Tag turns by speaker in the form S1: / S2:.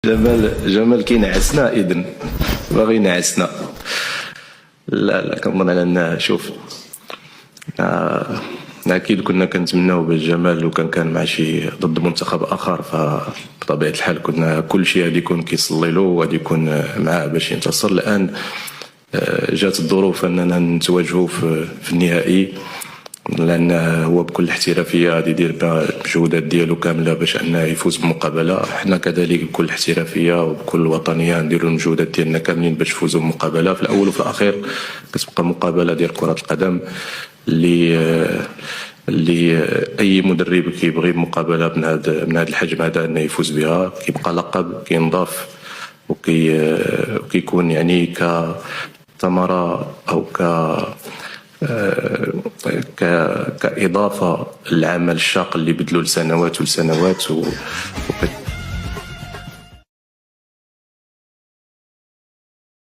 S1: جمال كينعسنا اذن باغي ينعسنا. لا كنظن على ان شوف اكيد كنا كنتمناو باش جمال لو كان مع شي ضد منتخب اخر فبطبيعه الحال كنا كل شيء غادي يكون كيصلي له وغادي يكون معاه باش ينتصر. الان جات الظروف اننا نتواجهوا في النهائي، لان هو بكل احترافيه غادي يدير بجهودات ديالو كامله باش انه يفوز بمقابله. حنا كذلك بكل احترافيه وبكل وطنيه نديروا المجهودات ديالنا كاملين باش نفوزوا بمقابله. في الاول وفي الاخير كتبقى مقابله ديال كره القدم اللي اي مدرب كيبغي مقابله من هذا الحجم هذا انه يفوز بها. كيبقى لقب كينضاف وكيكون يعني كثمره او كإضافة للعمل الشاق اللي بدلوا لسنوات ولسنوات